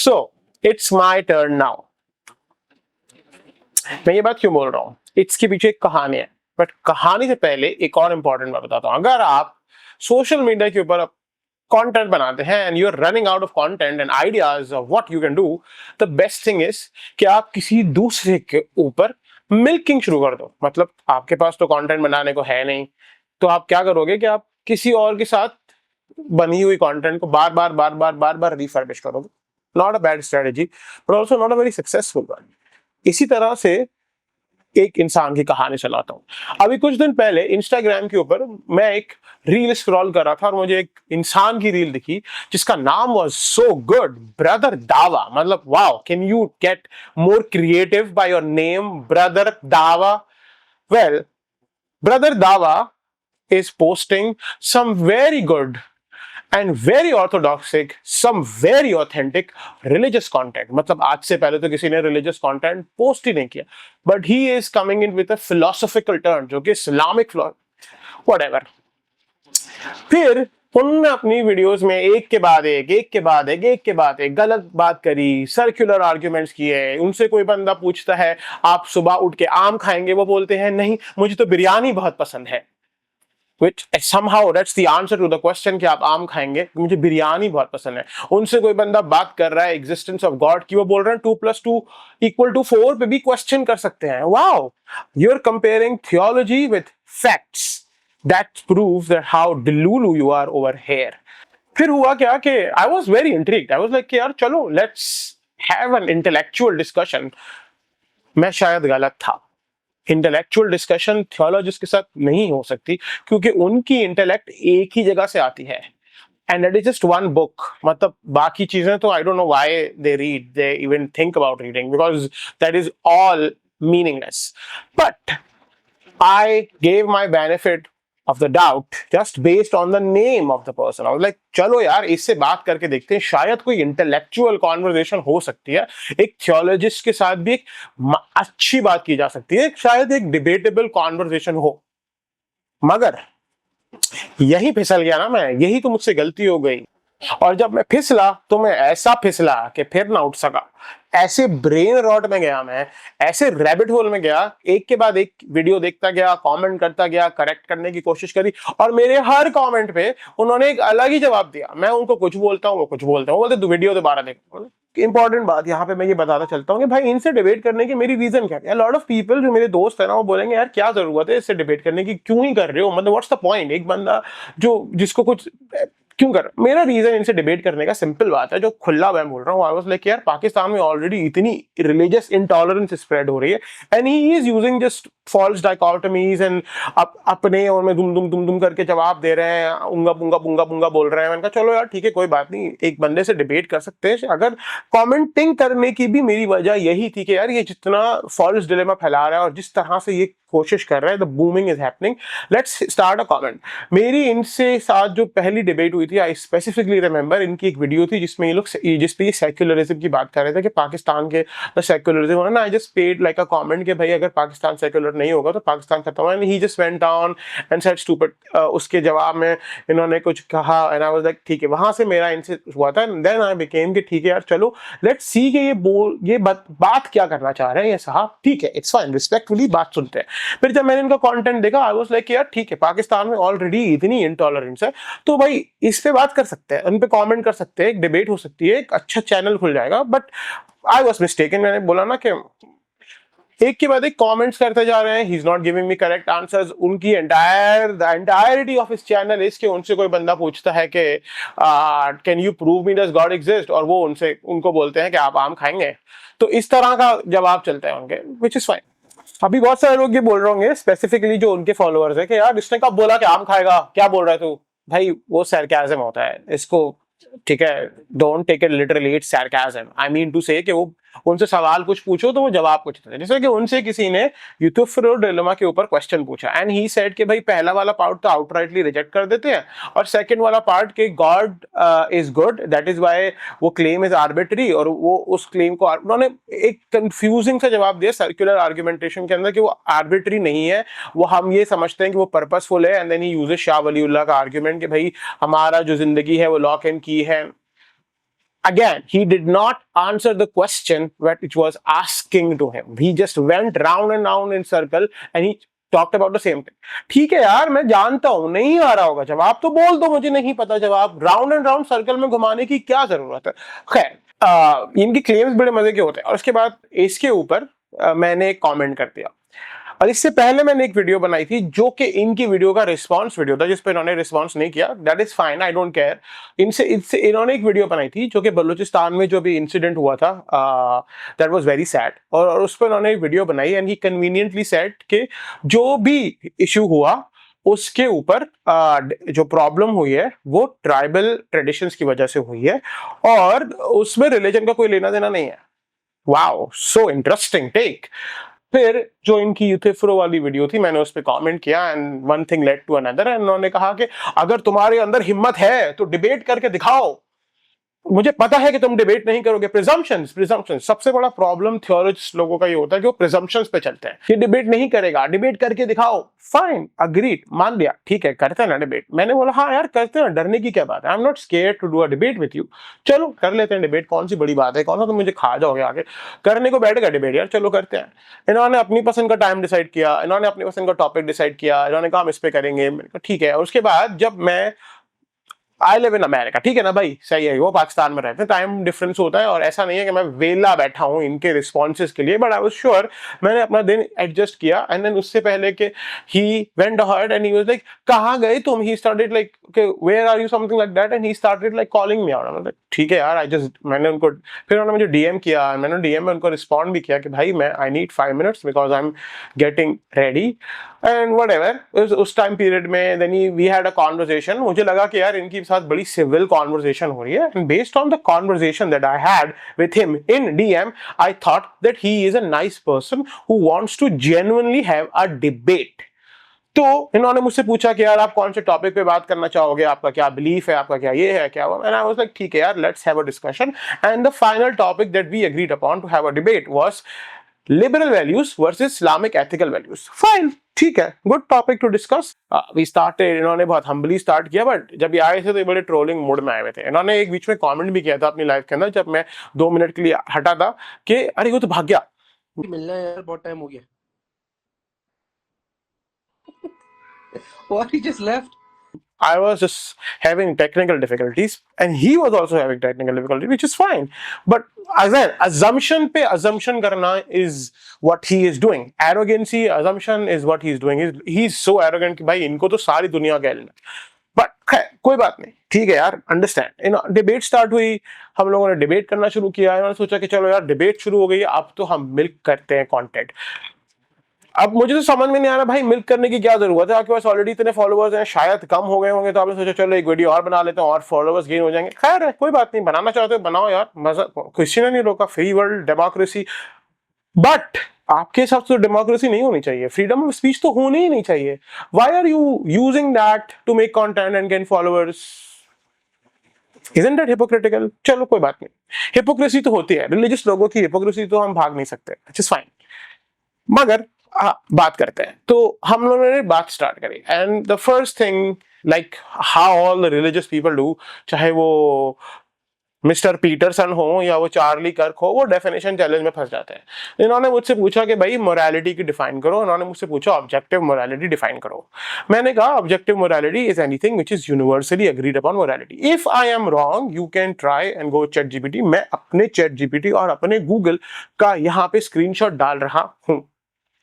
So it's my turn now. मैं ये बात क्यों बोल रहा हूँ, इसके पीछे एक कहानी है, बट कहानी से पहले एक और इंपॉर्टेंट बात बताता हूँ। अगर आप सोशल मीडिया के ऊपर कंटेंट बनाते हैं and you are running out of content and ideas of what you can do, the best thing is कि आप किसी दूसरे के ऊपर मिल्किंग शुरू कर दो। मतलब आपके पास तो कंटेंट बनाने को है नहीं, तो आप क्या करोगे कि आप किसी और के साथ बनी हुई कंटेंट को बार बार बार बार बार बार रिफर्बिश करोगे। Not a bad strategy, but also not a very successful one. इसी तरह से एक इंसान की कहानी चलाता हूं। अभी कुछ दिन पहले इंस्टाग्राम के ऊपर मैं एक रील स्क्रॉल कर रहा था और मुझे एक इंसान की रील दिखी जिसका नाम वाज सो गुड, ब्रदर दावा। मतलब wow, can you get more creative by your name, brother दावा? वेल, ब्रदर दावा is posting some very good and very orthodoxic, some very authentic religious content. मतलब आज से पहले तो किसी ने religious content post ही नहीं किया, but he is coming in with a philosophical turn जो कि Islamic whatever। फिर उन्होंने अपनी वीडियोस में एक के बाद एक गलत बात करी, सर्कुलर आर्ग्यूमेंट्स किए। उनसे कोई बंदा पूछता है आप सुबह उठ के आम खाएंगे, वो बोलते हैं नहीं मुझे तो बिरयानी बहुत पसंद है, which somehow that's the answer to the question कि आप आम खाएंगे, मुझे बिरयानी बहुत पसंद है। उनसे कोई बंदा बात कर रहा है एग्जिस्टेंस ऑफ गॉड की, वो बोल रहे हैं 2+2=4 पे भी क्वेश्चन कर सकते हैं। Wow, you're comparing theology with facts, that proves that how delulu you are over here। फिर हुआ क्या कि I was very intrigued, I was like कि यार चलो let's have an intellectual discussion। मैं शायद गलत था, इंटेलेक्चुअल डिस्कशन थियोलॉजिस्ट के साथ नहीं हो सकती क्योंकि उनकी इंटेलेक्ट एक ही जगह से आती है, and that is just one book. मतलब बाकी चीजें तो I don't know why they read, they even think about reading, because that is all meaningless. But I gave my benefit of the doubt just based on the name of the person। I was like चलो यार इससे बात करके देखते हैं, शायद कोई intellectual conversation हो सकती है, एक थियोलॉजिस्ट के साथ भी एक अच्छी बात की जा सकती है, शायद एक डिबेटेबल कॉन्वर्सेशन हो। मगर यही फिसल गया ना मैं, यही तो मुझसे गलती हो गई। और जब मैं फिसला तो मैं ऐसा फिसला कि फिर ना उठ सका। ऐसे ब्रेन रॉट में गया मैं, ऐसे रैबिट होल में गया, एक के बाद एक वीडियो देखता गया, कमेंट करता गया, करेक्ट करने की कोशिश करी, और मेरे हर कमेंट पे उन्होंने एक अलग ही जवाब दिया। मैं उनको कुछ बोलता हूँ, वो कुछ बोलते हैं, वो बोलते वीडियो दोबारा देखो। इंपॉर्टेंट बात यहाँ पे मैं ये बताना चलता हूँ कि भाई इनसे डिबेट करने की मेरी रीजन क्या है। लॉट ऑफ पीपल जो मेरे दोस्त है ना, वो बोलेंगे यार क्या जरूरत है इससे डिबेट करने की, क्यों ही कर रहे हो, मतलब व्हाट्स द पॉइंट। एक बंदा जो जिसको कुछ क्यों कर, मेरा रीजन इनसे डिबेट करने का सिंपल बात है जो खुला मैं बोल रहा हूँ। आई वाज लाइक यार पाकिस्तान में ऑलरेडी इतनी रिलीजियस इंटॉलरेंस स्प्रेड हो रही है and he is using just false dichotomies and अपने और में दुम दुम करके जवाब दे रहे हैं, उंगा बुंगा बुंगा बुंगा बोल रहे हैं। मैंने कहा चलो यार ठीक है कोई बात नहीं, एक बंदे से डिबेट कर सकते हैं। अगर कमेंटिंग करने की भी मेरी वजह यही थी कि यार ये जितना फॉल्स डिलेमा फैला रहा है और जिस तरह से ये कोशिश कर रहा है, the booming is happening, let's start a comment. मेरी इनसे साथ जो पहली डिबेट हुई थी, आई स्पेसिफिकली रिमेंबर इनकी एक वीडियो थी जिसमें ये लोग जिसपे ये सेक्युलरिज्म की बात कर रहे थे कि पाकिस्तान के सेक्युलरिज्म हो ना। I just paid like a comment कि भाई अगर पाकिस्तान सेक्युलर नहीं होगा तो पाकिस्तान खत्म है। He just went down and said stupid. उसके जवाब में इन्होंने कुछ कहा एंड आई वाज लाइक ठीक है, वहां से मेरा इनसे हुआ था। देन आई बिकेम कि ठीक है यार चलो लेट्स सी कि ये बात क्या करना चाह रहे हैं ये साहब, ठीक है इट्स फाइन, रिस्पेक्टफुली बात सुनते हैं। फिर जब मैंने इनका कंटेंट देखा आई वाज लाइक यार ठीक है, पाकिस्तान में ऑलरेडी इतनी इंटॉलरेंस है तो भाई इस पे बात कर सकते हैं, उन पे कमेंट कर सकते हैं, एक डिबेट हो सकती है, एक अच्छा चैनल खुल जाएगा। But I was mistaken. मैंने बोला ना कि एक के बाद एक कमेंट्स करते जा रहे हैं, he is not giving me correct answers. उनकी entirety of his channel is कि उनसे कोई बंदा पूछता है कि can you prove me does God exist, और वो उनको बोलते हैं कि आप आम खाएंगे। तो इस तरह का जवाब चलता है उनके, विच इज फाइन। अभी बहुत सारे लोग ये बोल रहे होंगे स्पेसिफिकली जो उनके फॉलोअर्स है कि यार इसने कब बोला कि आम खाएगा, क्या बोल रहा है तू। भाई वो सरकाज़म होता है, इसको ठीक है, don't take it literally, it's sarcasm. I mean to say कि वो उनसे सवाल कुछ पूछो तो वो जवाब कुछ देते हैं। जैसे कि उनसे किसी ने यूथुफ्रो डिलेमा के ऊपर क्वेश्चन पूछा एंड ही सेड कि भाई पहला वाला पार्ट तो आउटराइटली रिजेक्ट कर देते हैं और सेकंड वाला पार्ट कि God is good, that is why वो क्लेम इज आर्बिट्री, और वो उस क्लेम को उन्होंने एक कंफ्यूजिंग सा जवाब दिया सर्कुलर आर्गुमेंटेशन के अंदर कि वो आर्बिट्री नहीं है, वो हम ये समझते हैं कि वो पर्पसफुल है। And then he uses Shah Waliullah का आर्गुमेंट कि भाई हमारा जो जिंदगी है वो लॉक एंड की है। again, he did not answer the question that it was asking to him. He just went round and round in circle and he talked about the same thing. ठीक है यार, मैं जानता हूं नहीं आ रहा होगा जवाब, तो बोल दो मुझे नहीं पता जवाब, राउंड एंड राउंड सर्कल में घुमाने की क्या जरूरत है। खैर, इनकी क्लेम्स बड़े मजे के होते हैं। और उसके बाद इसके ऊपर मैंने एक कॉमेंट कर दिया, और इससे पहले मैंने एक वीडियो बनाई थी जो कि इनकी वीडियो का रिस्पांस वीडियो था, जिस पर इन्होंने रिस्पांस नहीं किया। That is fine, I don't care. इनसे इन्होंने एक वीडियो बनाई थी जो कि बलूचिस्तान में जो भी इंसिडेंट हुआ था, दैट वाज वेरी सैड, और उस पर इन्होंने एक वीडियो बनाई एंड ही कन्वीनियंटली सेड कि जो भी इशू हुआ उसके ऊपर जो प्रॉब्लम हुई है वो ट्राइबल ट्रेडिशंस की वजह से हुई है और उसमें रिलीजन का कोई लेना देना नहीं है। Wow, so interesting take. फिर जो इनकी यूथिफ्रो वाली वीडियो थी, मैंने उस पर कमेंट किया and one thing led to another, and उन्होंने कहा कि अगर तुम्हारे अंदर हिम्मत है तो डिबेट करके दिखाओ। मुझे पता है कि तुम डिबेट नहीं करोगे। प्रिजम्पशंस सबसे बड़ा प्रॉब्लम थियोरिस्ट लोगों का ये होता है कि वो प्रिजम्पशंस पे चलते हैं। ये डिबेट नहीं करेगा, डिबेट करके दिखाओ। फाइन, अग्रीड, मान लिया, ठीक है, करते हैं ना डिबेट। मैंने बोला हाँ यार करते हैं, डरने की क्या बात है, I am not scared to do a debate with you. चलो कर लेते हैं डिबेट, कौन सी बड़ी बात है, कौन सा तुम मुझे खा जाओगे आगे, करने को बैठेगा डिबेट यार, चलो करते हैं। इन्होंने अपनी पसंद का टाइम डिसाइड किया, इन्होंने अपनी पसंद का टॉपिक डिसाइड किया, इन्होंने कहा हम इस पे करेंगे, मैंने कहा ठीक है। और उसके बाद जब मैं आई लिव इन अमेरिका, ठीक है ना भाई, सही है, वो पाकिस्तान में रहते हैं, टाइम डिफरेंस होता है, और ऐसा नहीं है कि मैं वेला बैठा हूं इनके रिस्पॉन्सेज के लिए, बट आई वाज श्योर मैंने अपना दिन एडजस्ट किया। एंड देन उससे पहले कि he went ahead and he was like कहां गए तुम, he started like where are you, something like that, and he started like calling me out. ठीक है यार, आई जस्ट, मैंने उनको, फिर उन्होंने मुझे डीएम किया, मैंने डीएम में उनको रिस्पॉन्ड भी किया कि भाई मैं I need 5 minutes because I am getting ready and whatever. उस टाइम पीरियड में then we had a conversation. मुझे लगा कि यार इनके साथ बड़ी सिविल कॉन्वर्सेशन हो रही है, and based on the conversation that I had with him in DM, I thought that he is a nice person who wants to genuinely have a debate. तो इन्होंने मुझसे पूछा कि यार आप कौन से टॉपिक पे बात करना चाहोगे, आपका क्या बिलीफ है, आपका क्या ये है, क्या वो, एंड आई वाज लाइक ठीक है यार, let's have a discussion. And the final topic that we agreed upon to have a debate was liberal values versus Islamic ethical values. Fine, ठीक है, good topic to discuss. We started, इन्होंने बहुत humbly start किया, but जब ये आए थे तो ये बड़े ट्रोलिंग मूड में आए हुए थे। इन्होंने एक बीच में कमेंट भी किया था अपनी लाइफ के अंदर, जब मैं 2 मिनट के लिए हटा था, कि अरे वो तो भाग गया, मिलना है यार, बहुत टाइम हो गया। Or he just left. I was just having technical difficulties and he was also having technical difficulties, which is fine. But again, assumption पे assumption करना is what he is doing. Arrogancy, assumption is what he is doing. He's so arrogant कि भाई इनको तो सारी दुनिया कह लेना। बट खैर कोई बात नहीं, ठीक है यार, अंडरस्टैंड। डिबेट स्टार्ट हुई, हम लोगों ने डिबेट करना शुरू किया। इन्होंने सोचा कि चलो यार डिबेट शुरू हो गई, अब तो हम मिल्क करते हैं कंटेंट। अब मुझे तो समझ में नहीं आ रहा भाई, मिल्क करने की क्या जरूरत है, आपके पास ऑलरेडी इतने फॉलोअर्स हैं, शायद कम हो गए होंगे, तो आपने सोचा चलो एक वीडियो और बना लेते हैं और फॉलोअर्स गेन हो जाएंगे। खैर है, कोई बात नहीं, बनाना चाहते हो बनाओ यार, मजा, किसी ने नहीं रोका, फ्री वर्ल्ड, डेमोक्रेसी। बट आपके हिसाब से डेमोक्रेसी नहीं होनी चाहिए, फ्रीडम ऑफ स्पीच तो होनी ही नहीं चाहिए। Why are you using that to make content and gain followers? Isn't that hypocritical? चलो कोई बात नहीं, हिपोक्रेसी तो होती है, रिलीजियस लोगों की हिपोक्रेसी तो हम भाग नहीं सकते, इट्स फाइन। मगर बात करते हैं, तो हम लोगों ने बात स्टार्ट करी, and the first thing, like how all the religious people do, चाहे वो मिस्टर पीटरसन हो या वो चार्ली कर्क हो, वो डेफिनेशन चैलेंज में फंस जाते हैं। इन्होंने मुझसे पूछा कि भाई मोरालिटी की डिफाइन करो, इन्होंने मुझसे पूछा ऑब्जेक्टिव मोरालिटी डिफाइन करो। मैंने कहा objective morality is anything which is universally agreed upon morality. If I am wrong you can try and go chat GPT. मैं अपने चैट जीपीटी और अपने गूगल का यहाँ पे स्क्रीनशॉट डाल रहा हूँ।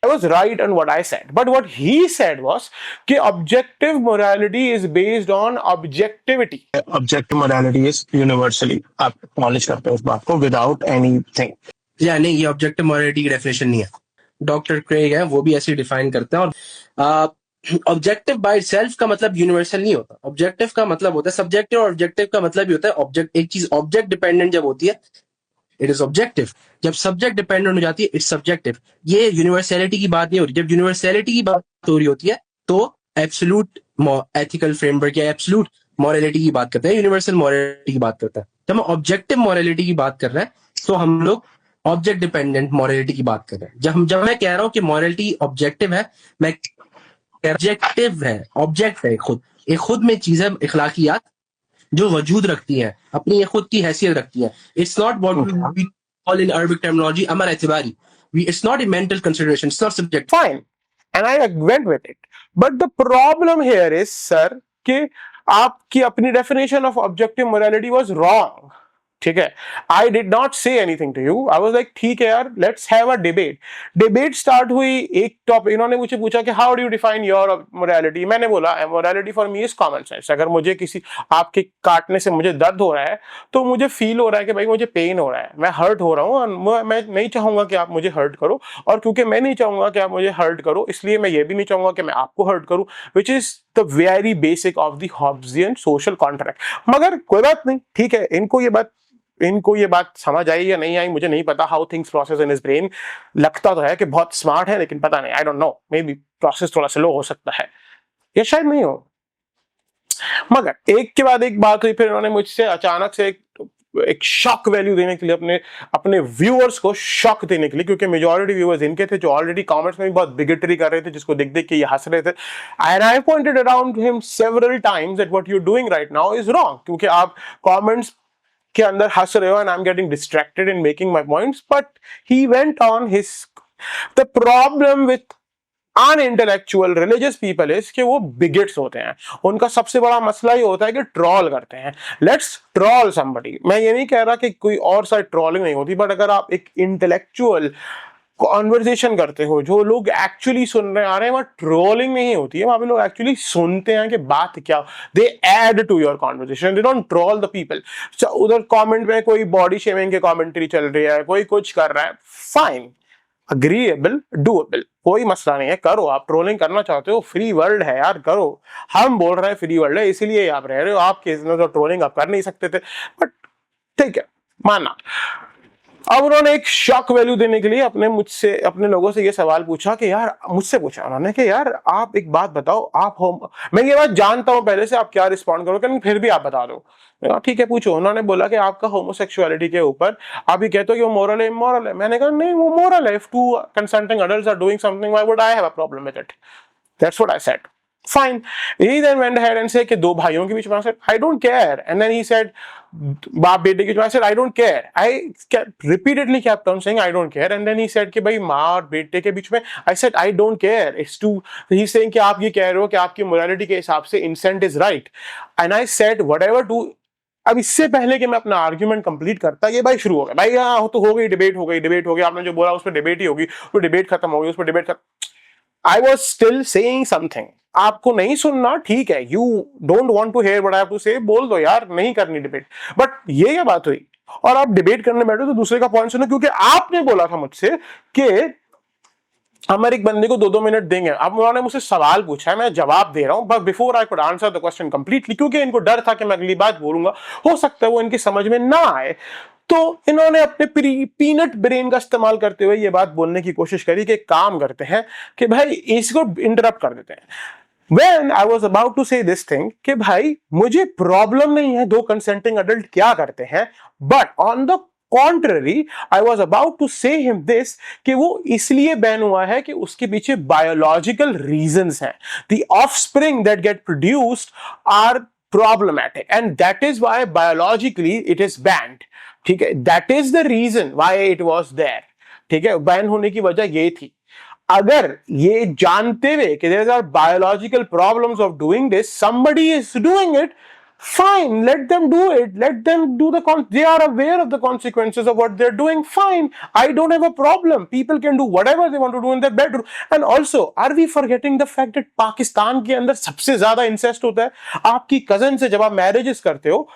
I was right on what I said, but what he said was कि objective morality is based on objectivity. Objective morality is universally, आप acknowledge करते हो उस बात को without anything. या नहीं, ये ऑब्जेक्टिव मॉरलिटी की डेफिनेशन नहीं है। डॉक्टर क्रेग है, वो भी ऐसे डिफाइन करते हैं। और ऑब्जेक्टिव बाय सेल्फ का मतलब यूनिवर्सल नहीं होता। ऑब्जेक्टिव का मतलब होता है सब्जेक्टिव, और ऑब्जेक्टिव का मतलब भी होता है ऑब्जेक्ट। एक चीज ऑब्जेक्ट डिपेंडेंट जब होती है इट इज ऑब्जेक्टिव, जब सब्जेक्ट डिपेंडेंट हो जाती है इट्स सब्जेक्टिव। ये यूनिवर्सैलिटी की बात नहीं हो रही। जब यूनिवर्सैलिटी की बात हो रही होती है तो एब्सोल्यूट एथिकल फ्रेमवर्क या एब्सोल्यूट मॉरलिटी की बात करते हैं, यूनिवर्सल मॉरलिटी की बात करते हैं। जब हम ऑब्जेक्टिव मॉरलिटी की बात कर रहे हैं तो हम लोग ऑब्जेक्ट डिपेंडेंट मॉरलिटी की बात कर रहे हैं। जब मैं कह रहा हूं कि मॉरलिटी ऑब्जेक्टिव है, मैं ऑब्जेक्टिव है, ऑब्जेक्ट है, खुद एक खुद में चीज है, इखलाकियात जो वजूद रखती हैं, अपनी खुद की हैसियत रखती हैं. It's not what we call in Arabic terminology अमर एतबारी. It's not a mental consideration. It's not subjective. Fine, and I went with it. But the problem here is, sir, कि आपकी अपनी definition of objective morality was wrong. ठीक है, I did not say anything to you. I was like ठीक है यार, let's have a debate start हुई. एक टॉपिक इन्होंने मुझे पूछा कि how do you define your morality. मैंने बोला morality for me is common sense. अगर मुझे किसी आपके काटने से मुझे दर्द हो रहा है तो मुझे फील हो रहा है कि भाई मुझे पेन हो रहा है, मैं हर्ट हो रहा हूँ और मैं नहीं चाहूंगा कि आप मुझे हर्ट करो, और क्योंकि मैं नहीं चाहूंगा कि आप मुझे हर्ट करो इसलिए मैं ये भी नहीं चाहूंगा कि मैं आपको हर्ट करूं, which is the very basic of the Hobbesian social contract. मगर कोई बात नहीं, ठीक है, इनको ये बात समझ आई या नहीं आई मुझे नहीं पता. How things process in his brain. लगता तो है कि बहुत स्मार्ट है लेकिन पता नहीं, I don't know, may be process थोड़ा स्लो हो सकता है या शायद नहीं हो. मगर एक के बाद एक बात हुई. फिर उन्होंने मुझसे अचानक से एक शॉक वैल्यू देने के लिए अपने व्यूअर्स को शॉक देने के लिए, क्योंकि मेजॉरिटी व्यूअर्स इनके थे जो ऑलरेडी कमेंट्स में भी बहुत बिगेटरी कर रहे थे, जिसको देख देख के ये हंस रहे थे. And I pointed around him several times that what you doing right now is wrong, क्योंकि आप कमेंट्स के अंदर हंस रहे हो and I am getting distracted in making my points. But he went on his. The problem with unintellectual religious people is कि वो begets होते हैं. उनका सबसे बड़ा मसला ये होता है कि ट्रॉल करते हैं. Let's troll somebody. मैं ये नहीं कह रहा कि कोई और साइड ट्रॉलिंग नहीं होती, बट अगर आप एक इंटेलेक्चुअल कॉन्वर्सेशन करते हो, जो लोग एक्चुअली सुन रहे आ रहे हैं, वहां ट्रोलिंग नहीं होती है, वहां पे लोग एक्चुअली सुनते हैं कि बात क्या. They add to your conversation, they don't troll the people. उधर कमेंट में कोई बॉडी शेमिंग की कमेंट्री चल रही है, कोई कुछ कर रहा है, फाइन, अग्रीएबल, डूएबल, कोई मसला नहीं है, करो. आप ट्रोलिंग करना चाहते हो, फ्री वर्ल्ड है यार, करो. हम बोल रहे हैं फ्री वर्ल्ड है इसीलिए आप रह रहे हो. आपके तो ट्रोलिंग आप कर नहीं सकते थे, बट ठीक है, माना. अब उन्होंने एक शॉक वैल्यू देने के लिए अपने लोगों से ये सवाल पूछा कि यार, मुझसे पूछा उन्होंने कि यार आप एक बात बताओ, आप हो, मैं ये बात जानता हूं पहले से आप क्या रिस्पॉन्ड करोगे, लेकिन फिर भी आप बता दो. ठीक है पूछो. उन्होंने बोला कि आपका होमोसेक्सुअलिटी के ऊपर आप ये कहते हो कि वो मोरल है, इमोरल है. मैंने कहा नहीं, वो मोरल है. If two consenting adults are doing something, why would I have a problem with it? That's what I said. Fine. He then went ahead and said कि दो भाइयों के बीच में. I said I don't care. And then he said बाप बेटे के बीच में. I said I don't care. I repeatedly kept on saying I don't care. And then he said कि भाई माँ और बेटे के बीच में. I said I don't care. It's too. He's saying कि आप ये कह रहे हो कि आपकी मोरालिटी के हिसाब से incest is right. And I said whatever to. अब इससे पहले कि मैं अपना आर्ग्यूमेंट कंप्लीट करता, ये भाई शुरू हो गया. भाई हाँ तो हो गई डिबेट, हो गई. आपने जो बोला उस पर डिबेट ही होगी, वो डिबेट खत्म हो गई, उस पर डिबेट खत्म. I was still saying something. आपको नहीं सुनना, ठीक है, you don't want to hear what I have to say, बोल दो यार, नहीं करनी डिबेट. बट ये क्या बात हुई? और आप डिबेट करने बैठे तो दूसरे का पॉइंट सुनो, क्योंकि आपने बोला था मुझसे कि हम एक बंदे को 2-2 मिनट देंगे. अब उन्होंने मुझसे सवाल पूछा है, मैं जवाब दे रहा हूं, but before I could answer the question completely, क्योंकि इनको डर था कि मैं अगली बात बोलूंगा, हो सकता है वो इनकी समझ में ना आए, तो इन्होंने अपने पीनट ब्रेन का इस्तेमाल करते हुए ये बात बोलने की कोशिश करी कि काम करते हैं कि भाई इसको इंटरप्ट कर देते हैं. When I was about to say this thing कि भाई मुझे प्रॉब्लम नहीं है दो कंसेंटिंग अडल्ट क्या करते हैं, but on the contrary I was about to say him this कि वो इसलिए बैन हुआ है कि उसके पीछे बायोलॉजिकल रीजंस हैं. The offspring that get produced are problematic and that is why biologically it is banned. ठीक है, that is the reason why it was there. ठीक है, बैन होने की वजह ये थी. अगर ये जानते हुए कि there are biological problems of doing this, somebody is doing it, fine, let them do it, let them do they are aware of the consequences of what they're doing, fine, I don't have a problem. People can do whatever they want to do in their bedroom. And also, are we forgetting the fact that Pakistan के अंदर सबसे ज्यादा incest होता है? आपकी cousin से जब आप मैरिजेस करते हो,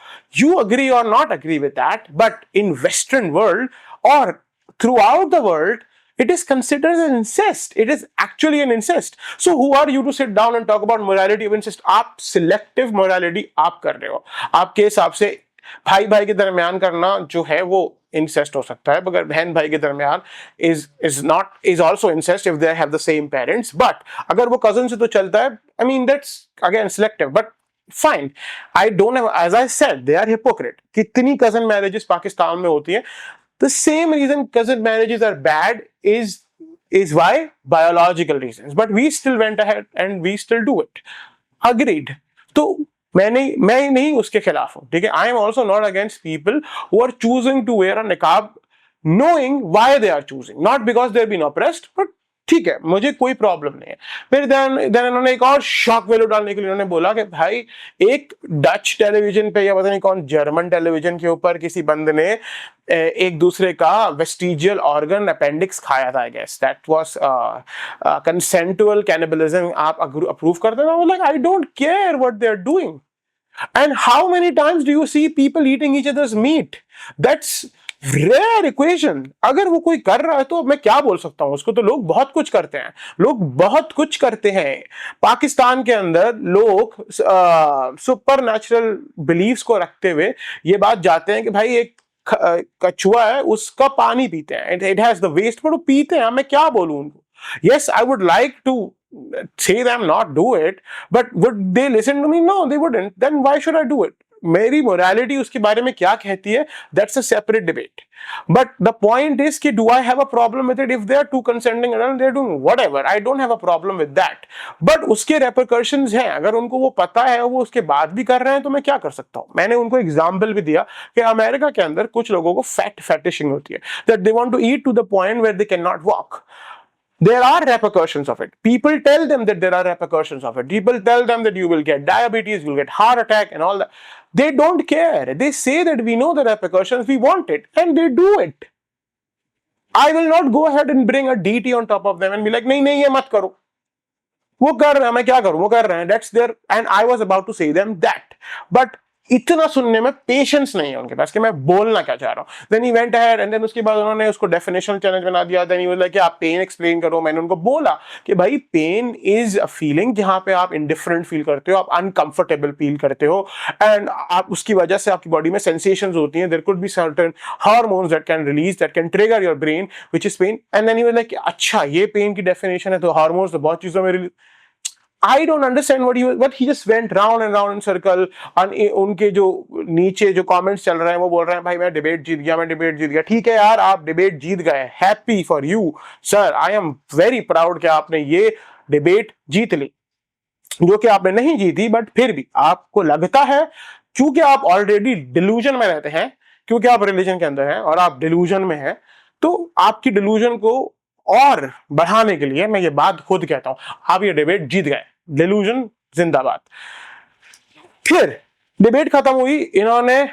you agree or not agree with that, but in Western world or throughout the world, it is considered an incest. It is actually an incest. So who are you to sit down and talk about morality of incest? आप selective morality आप कर रहे हो. आपके हिसाब से भाई भाई के दरमियान करना जो है वो incest हो सकता है, मगर बहन भाई के दरमियान is also incest if they have the same parents. But अगर वो cousin से तो चलता है, I mean that's again selective. But fine, I don't have, as I said, they are hypocrite. कितनी cousin marriages पाकिस्तान में होती हैं. The same reason cousin marriages are bad is why biological reasons, but we still went ahead and we still do it. Agreed. तो मैं नहीं उसके खिलाफ हूं, ठीक है। I am also not against people who are choosing to wear a niqab knowing why they are choosing, not because they're been oppressed, but ठीक है, मुझे कोई प्रॉब्लम नहीं है। फिर देन इन्होंने एक और शॉक वैल्यू डालने के लिए उन्होंने बोला कि भाई एक डच टेलीविजन पे या पता नहीं कौन जर्मन टेलीविजन के ऊपर किसी बंदे ने एक दूसरे का वेस्टिजियल ऑर्गन अपेंडिक्स खाया था, I guess that was consensual cannibalism. आप अप्रूव करते हो? Like I don't care what they are doing. And how many times do you see people eating each other's meat? That's rare equation. अगर वो कोई कर रहा है तो मैं क्या बोल सकता हूं उसको? तो लोग बहुत कुछ करते हैं, लोग बहुत कुछ करते हैं। पाकिस्तान के अंदर लोग सुपर नेचुरल बिलीव्स को रखते हुए ये बात जाते हैं कि भाई एक कछुआ है उसका पानी पीते हैं, इट हैज द वेस्ट, पर वो पीते हैं। मैं क्या बोलूं उनको? Yes, I would like to say them not do it, but would they listen to me? No, they wouldn't. Then why should I do it? मेरी morality उसके बारे में क्या कहती है? That's a separate debate. But the point is कि do I have a problem with it? If they are two consenting adults, they're doing whatever. I don't have a problem with that. But उसके repercussions हैं। अगर उनको वो पता है वो उसके बाद भी कर रहे हैं तो मैं क्या कर सकता हूँ? मैंने उनको एग्जाम्पल भी दिया कि अमेरिका के अंदर कुछ लोगों को fetishing होती है, that they want to eat to the point where they cannot walk. There are repercussions of it. People tell them that there are repercussions of it. People tell them that you will get diabetes, you'll get heart attack and all that. They don't care. They say that we know the repercussions, we want it, and they do it. I will not go ahead and bring a DT on top of them and be like, नहीं ये मत करो। वो कर रहे हैं, मैं क्या करूं? वो कर रहे हैं, that's their, and I was about to say them that. But इतना सुनने में पेशेंस नहीं है उनके पास कि मैं बोलना क्या चाह रहा हूं। Then he went ahead and then उसके बाद उन्होंने उसको डेफिनेशनल चैलेंज बना दिया। देन ही वाज लाइक कि आप पेन एक्सप्लेन करो। मैंने उनको बोला कि भाई पेन इज अ फीलिंग जहां पे आप इंडिफरेंट फील करते हो, आप अनकंफर्टेबल फील करते हो, एंड आप उसकी वजह से आपकी बॉडी में सेंसेशंस होती हैं। There could be certain hormones that can release, that can trigger your brain which is pain. And then he was like अच्छा ये पेन की डेफिनेशन है तो हार्मोन्स तो बहुत चीजों में I don't understand what he just went round and round in circle। उनके जो नीचे जो कमेंट्स चल रहे हैं वो बोल रहे हैं भाई मैं डिबेट जीत गया। ठीक है यार, आप डिबेट जीत गए, happy for you sir, I am very proud कि आपने ये डिबेट जीत ली, जो कि आपने नहीं जीती, बट फिर भी आपको लगता है क्योंकि आप ऑलरेडी डिल्यूजन में रहते हैं, क्योंकि आप रिलीजन के अंदर हैं और आप डिल्यूजन में हैं, तो आपकी डिल्यूजन को और बढ़ाने के लिए मैं ये बात खुद कहता हूं, आप ये डिबेट जीत गए, डिल्यूजन जिंदाबाद। फिर डिबेट खत्म हुई, इन्होंने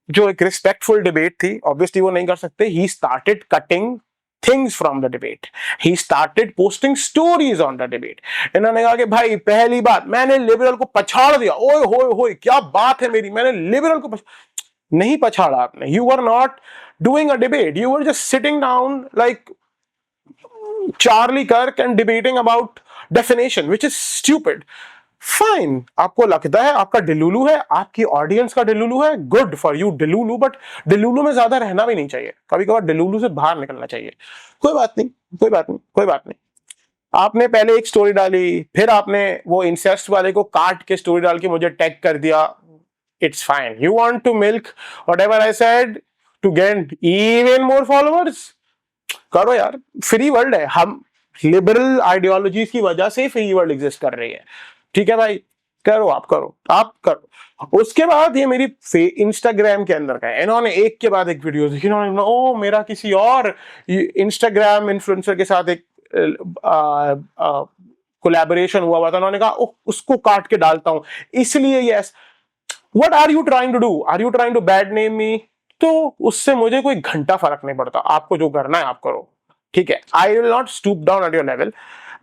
जो एक रिस्पेक्टफुल डिबेट थी, ऑब्वियसली वो नहीं कर सकते, he started cutting things from the debate. He started posting stories on the debate. इन्होंने कहा कि भाई पहली बात मैंने लिबरल को पछाड़ दिया। ओए होए होए क्या बात है मेरी, मैंने लिबरल को नहीं पछाड़ा आपने। You were not doing a debate. You were just sitting down like Charlie Kirk and debating about definition, which is stupid. Fine, आपको लगता है आपका डिलूलू है, आपकी ऑडियंस का डिलूलू है, गुड फॉर यू डिलूलू, बट डिलूलू में ज्यादा रहना भी नहीं चाहिए, कभी कभार डिलूलू से बाहर निकलना चाहिए। कोई बात नहीं। आपने पहले एक स्टोरी डाली, फिर आपने वो इंसेस्ट वाले को काट के स्टोरी डाल के मुझे टैग कर दिया। It's fine, you want to milk whatever I said to get even more followers, करो यार, फ्री वर्ल्ड है। हम लिबरल आइडियोलॉजीज की वजह से फ्री वर्ल्ड एग्जिस्ट कर रही है, ठीक है भाई, करो आप करो। उसके बाद ये मेरी इंस्टाग्राम के अंदर का है, इन्होंने एक के बाद एक वीडियो देखी, इन्होंने ओ मेरा किसी और इंस्टाग्राम इन्फ्लुएंसर के साथ एक कोलैबोरेशन हुआ था, उन्होंने कहा उसको काट के डालता हूं इसलिए। Yes, what are you trying to do? Are you trying to bad name me? तो उससे मुझे कोई घंटा फर्क नहीं पड़ता, आपको जो करना है आप करो, ठीक है। I will not stoop down at your level.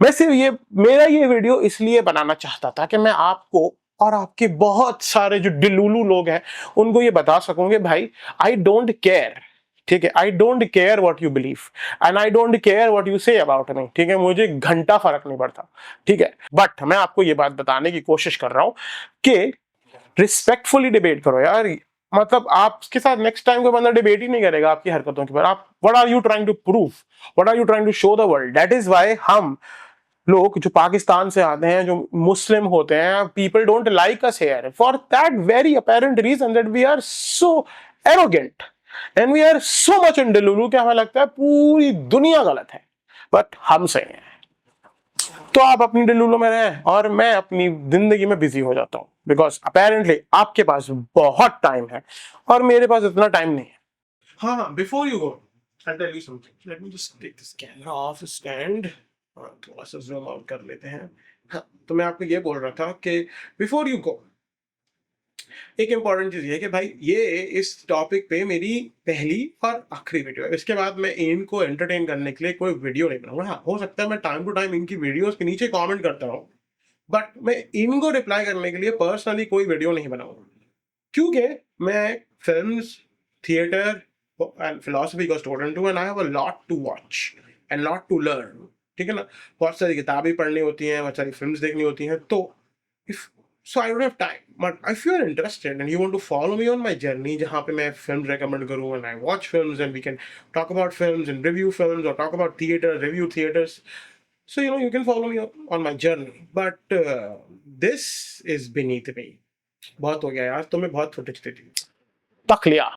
मैं सिर्फ मेरा ये वीडियो इसलिए बनाना चाहता था कि मैं आपको और आपके बहुत सारे जो डिलूलू लोग हैं उनको ये बता सकूंगे भाई आई डोंट केयर, ठीक है, आई don't care what you believe and I don't care what you say about me, ठीक है, मुझे घंटा फर्क नहीं पड़ता, ठीक है। बट मैं आपको ये बात बताने की कोशिश कर रहा हूं कि रिस्पेक्टफुली डिबेट करो यार। मतलब आपके साथ नेक्स्ट टाइम कोई बंदा डिबेट ही नहीं करेगा आपकी हरकतों के ऊपर। आप what are you trying to prove, what are you trying to show the world? That is why हम लोग जो पाकिस्तान से आते हैं, जो मुस्लिम होते हैं, people don't like us here for that very apparent reason that we are so arrogant and we are so much in delulu कि हमें लगता है पूरी दुनिया गलत है, बट हम सही हैं। तो आप अपनी डिलूलू में रहें और मैं अपनी जिंदगी में बिजी हो जाता हूँ। बिकॉज अपेरेंटली आपके पास बहुत टाइम है और मेरे पास इतना टाइम नहीं है. हाँ, before you go I'll tell you something. Let me just take this camera off the stand. थोड़ा सा zoom out कर लेते हैं. हाँ, तो मैं आपको ये बोल रहा था कि बिफोर यू गो एक इंपॉर्टेंट चीज ये कि भाई ये इस टॉपिक पे मेरी पहली और आखिरी वीडियो है. इसके बाद मैं इनको एंटरटेन करने के लिए कोई वीडियो नहीं बनाऊंगा. हाँ, हो सकता है मैं टाइम टू टाइम इनकी वीडियोस के नीचे कमेंट करता रहूं, बट मैं इनको रिप्लाई करने के लिए पर्सनली कोई वीडियो नहीं बनाऊंगा, क्योंकि मैं फिल्म्स, थिएटर एंड फिलोसफी का स्टूडेंट हूँ and I have a lot to watch and lot to learn. ठीक है ना, बहुत सारी किताबें पढ़नी होती हैं, बहुत सारी फिल्म्स देखनी होती हैं. तो if so I don't have time, but if you're interested and you want to follow me on my journey जहाँ पे मैं फिल्म recommend करूँ and I watch films and we can talk about films and review films or talk about theater, review theaters, so you can follow me on my journey. But this is beneath me. बहुत हो गया यार, तुम्हें बहुत footage दे दी. तक लिया.